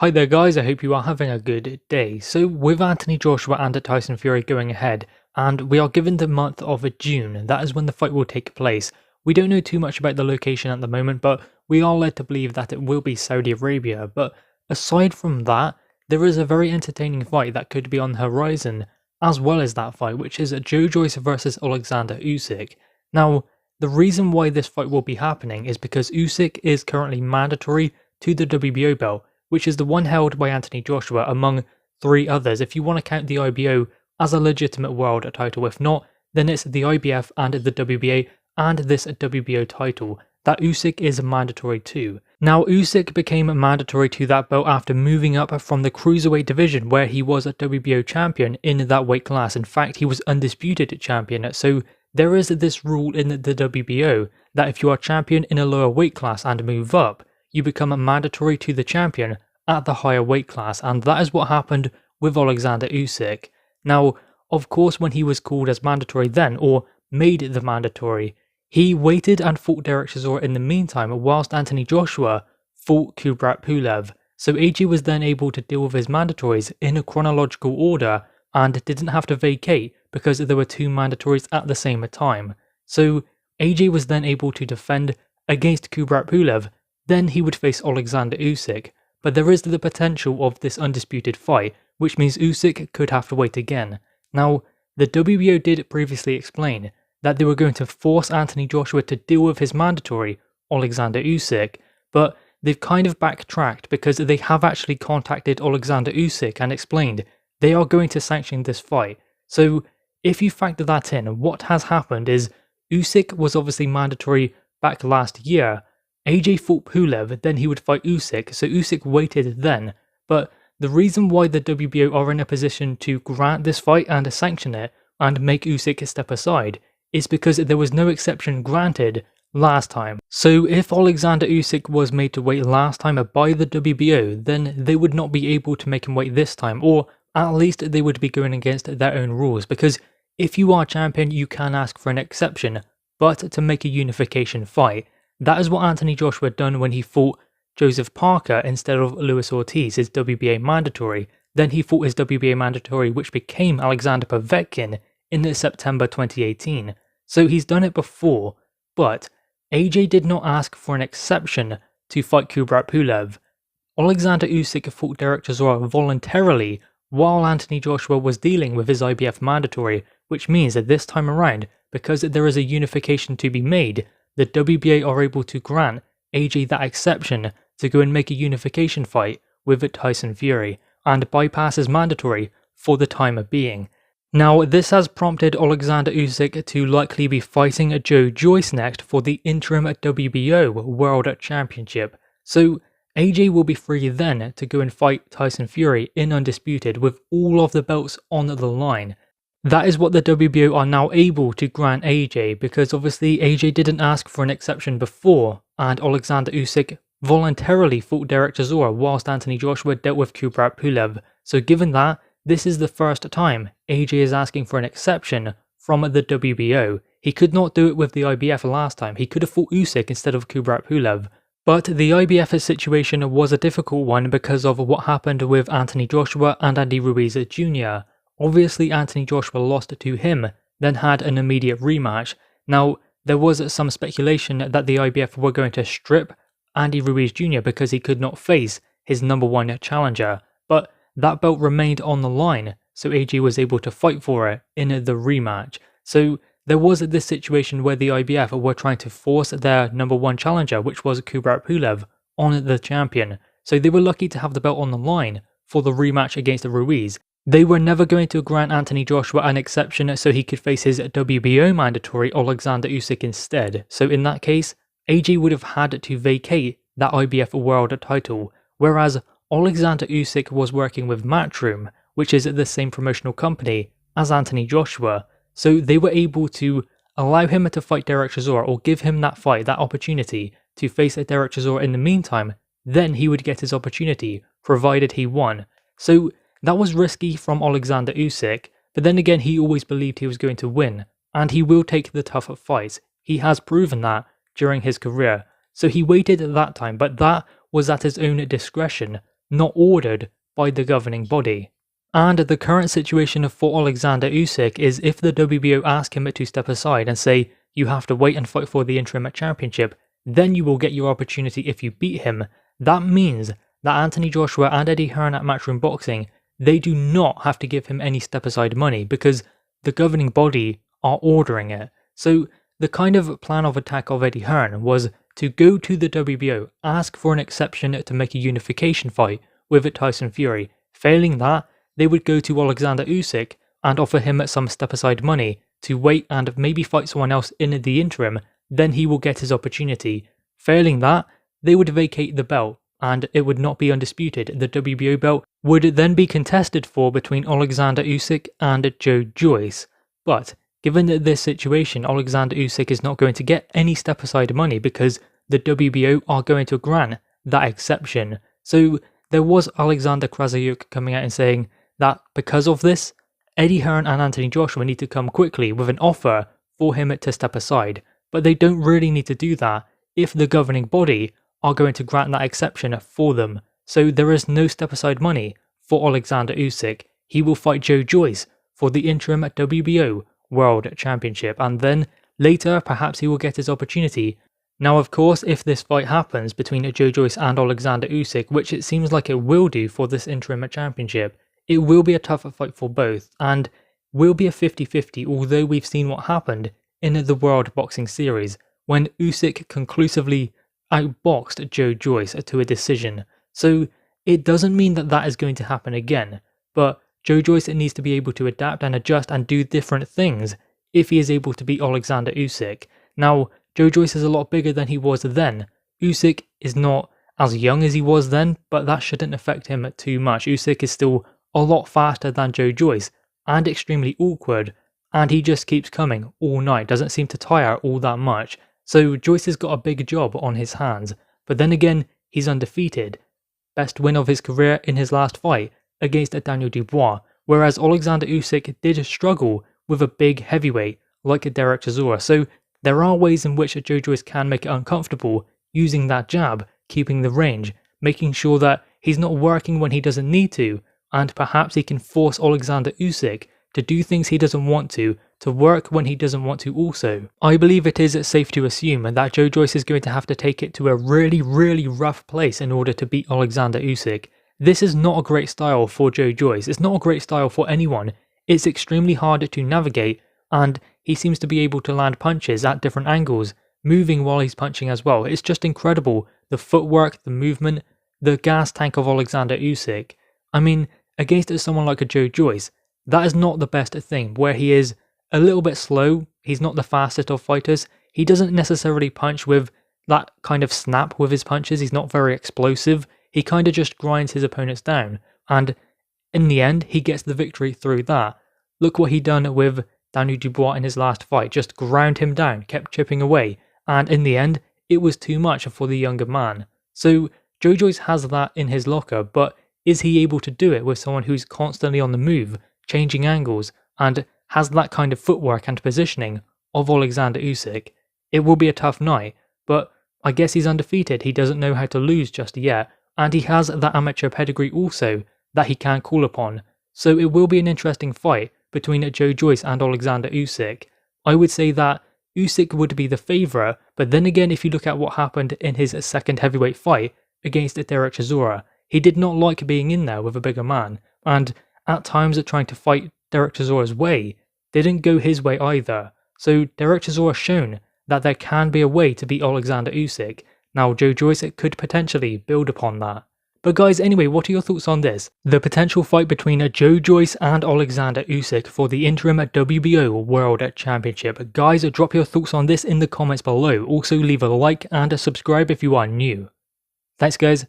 Hi there guys, I hope you are having a good day. So with Anthony Joshua and Tyson Fury going ahead, and we are given the month of June, that is when the fight will take place. We don't know too much about the location at the moment, but we are led to believe that it will be Saudi Arabia. But aside from that, there is a very entertaining fight that could be on the horizon, as well as that fight, which is Joyce versus Oleksandr Usyk. Now, the reason why this fight will be happening is because Usyk is currently mandatory to the WBO belt, which is the one held by Anthony Joshua among three others if you want to count the IBO as a legitimate world title. If not, then it's the IBF and the WBA and this WBO title that Usyk is mandatory to. Now, Usyk became mandatory to that belt after moving up from the cruiserweight division where he was a WBO champion in that weight class. In fact, he was undisputed champion, so there is this rule in the WBO that if you are champion in a lower weight class and move up, you become mandatory to the champion at the higher weight class, and that is what happened with Oleksandr Usyk. Now, of course, when he was called as mandatory then, or made the mandatory, he waited and fought Derek Chisora in the meantime whilst Anthony Joshua fought Kubrat Pulev. So AJ was then able to deal with his mandatories in a chronological order and didn't have to vacate because there were two mandatories at the same time. So AJ was then able to defend against Kubrat Pulev. Then he would face Oleksandr Usyk, but there is the potential of this undisputed fight, which means Usyk could have to wait again. Now, the WBO did previously explain that they were going to force Anthony Joshua to deal with his mandatory, Oleksandr Usyk, but they've kind of backtracked because they have actually contacted Oleksandr Usyk and explained they are going to sanction this fight. So, if you factor that in, what has happened is Usyk was obviously mandatory back last year. AJ fought Pulev, then he would fight Usyk, so Usyk waited then, but the reason why the WBO are in a position to grant this fight and sanction it and make Usyk step aside is because there was no exception granted last time. So if Oleksandr Usyk was made to wait last time by the WBO, then they would not be able to make him wait this time, or at least they would be going against their own rules, because if you are champion you can ask for an exception, but to make a unification fight. That is what Anthony Joshua done when he fought Joseph Parker instead of Luis Ortiz, his WBA mandatory. Then he fought his WBA mandatory, which became Alexander Povetkin in September 2018. So he's done it before, but AJ did not ask for an exception to fight Kubrat Pulev. Oleksandr Usyk fought Derek Chisora voluntarily while Anthony Joshua was dealing with his IBF mandatory, which means that this time around, because there is a unification to be made, the WBA are able to grant AJ that exception to go and make a unification fight with Tyson Fury and bypass his mandatory for the time being. Now, this has prompted Oleksandr Usyk to likely be fighting Joyce next for the interim WBO World Championship. So AJ will be free then to go and fight Tyson Fury in Undisputed with all of the belts on the line. That is what the WBO are now able to grant AJ, because obviously AJ didn't ask for an exception before, and Oleksandr Usyk voluntarily fought Derek Chisora whilst Anthony Joshua dealt with Kubrat Pulev. So given that, this is the first time AJ is asking for an exception from the WBO. He could not do it with the IBF last time, he could have fought Usyk instead of Kubrat Pulev. But the IBF situation was a difficult one because of what happened with Anthony Joshua and Andy Ruiz Jr. Obviously Anthony Joshua lost to him, then had an immediate rematch. Now, there was some speculation that the IBF were going to strip Andy Ruiz Jr. because he could not face his number one challenger, but that belt remained on the line, so AJ was able to fight for it in the rematch. So there was this situation where the IBF were trying to force their number one challenger, which was Kubrat Pulev, on the champion. So they were lucky to have the belt on the line for the rematch against Ruiz. They were never going to grant Anthony Joshua an exception so he could face his WBO mandatory Oleksandr Usyk instead. So in that case, AJ would have had to vacate that IBF world title, whereas Oleksandr Usyk was working with Matchroom, which is the same promotional company as Anthony Joshua. So they were able to allow him to fight Derek Chisora, or give him that fight, that opportunity to face Derek Chisora in the meantime. Then he would get his opportunity, provided he won. So that was risky from Oleksandr Usyk, but then again he always believed he was going to win, and he will take the tougher fights. He has proven that during his career. So he waited at that time, but that was at his own discretion. not ordered by the governing body. And the current situation for Oleksandr Usyk is if the WBO ask him to step aside and say, you have to wait and fight for the interim championship, then you will get your opportunity if you beat him. That means that Anthony Joshua and Eddie Hearn at Matchroom Boxing, they do not have to give him any step aside money because the governing body are ordering it. So the kind of plan of attack of Eddie Hearn was to go to the WBO, ask for an exception to make a unification fight with Tyson Fury. Failing that, they would go to Oleksandr Usyk and offer him some step aside money to wait and maybe fight someone else in the interim, then he will get his opportunity. Failing that, they would vacate the belt and it would not be undisputed. The WBO belt would then be contested for between Oleksandr Usyk and Joyce. But given this situation, Oleksandr Usyk is not going to get any step aside money because the WBO are going to grant that exception. So there was Alexander Krasayuk coming out and saying that because of this, Eddie Hearn and Anthony Joshua need to come quickly with an offer for him to step aside. But they don't really need to do that if the governing body are going to grant that exception for them. So there is no step aside money for Oleksandr Usyk. He will fight Joyce for the interim WBO World Championship, and then later perhaps he will get his opportunity. Now of course, if this fight happens between Joyce and Oleksandr Usyk, which it seems like it will do for this interim championship, it will be a tougher fight for both, and will be a 50-50, although we've seen what happened in the World Boxing Series, when Usyk conclusively outboxed Joyce to a decision. So it doesn't mean that that is going to happen again, but Joyce needs to be able to adapt and adjust and do different things if he is able to beat Oleksandr Usyk. Now, Joyce is a lot bigger than he was then. Usyk is not as young as he was then, but that shouldn't affect him too much. Usyk is still a lot faster than Joyce and extremely awkward, and he just keeps coming all night, doesn't seem to tire all that much. So Joyce has got a big job on his hands, but then again, he's undefeated. Best win of his career in his last fight against Daniel Dubois, whereas Oleksandr Usyk did struggle with a big heavyweight like Derek Chisora. So there are ways in which Joyce can make it uncomfortable using that jab, keeping the range, making sure that he's not working when he doesn't need to, and perhaps he can force Oleksandr Usyk to do things he doesn't want to work when he doesn't want to also. I believe it is safe to assume that Joyce is going to have to take it to a really rough place in order to beat Oleksandr Usyk. This is not a great style for Joyce, it's not a great style for anyone. It's extremely hard to navigate, and he seems to be able to land punches at different angles, moving while he's punching as well. It's just incredible, the footwork, the movement, the gas tank of Oleksandr Usyk. I mean, against someone like Joyce, that is not the best thing, where he is a little bit slow, he's not the fastest of fighters, he doesn't necessarily punch with that kind of snap with his punches, he's not very explosive, he kind of just grinds his opponents down, and in the end, he gets the victory through that. Look what he done with Daniel Dubois in his last fight, just ground him down, kept chipping away, and in the end, it was too much for the younger man. So Joyce has that in his locker, but is he able to do it with someone who's constantly on the move, changing angles, and has that kind of footwork and positioning of Oleksandr Usyk? It will be a tough night, but I guess he's undefeated, he doesn't know how to lose just yet, and he has that amateur pedigree also that he can call upon. So it will be an interesting fight between Joyce and Oleksandr Usyk. I would say that Usyk would be the favourite, but then again, if you look at what happened in his second heavyweight fight against Derek Chisora, he did not like being in there with a bigger man, and at times trying to fight Derek Chisora's way didn't go his way either. So Derek Chisora shown that there can be a way to beat Oleksandr Usyk. Now Joyce could potentially build upon that. But guys, anyway, what are your thoughts on this? The potential fight between Joyce and Oleksandr Usyk for the interim WBO World Championship. Guys, drop your thoughts on this in the comments below. Also leave a like and subscribe if you are new. Thanks guys.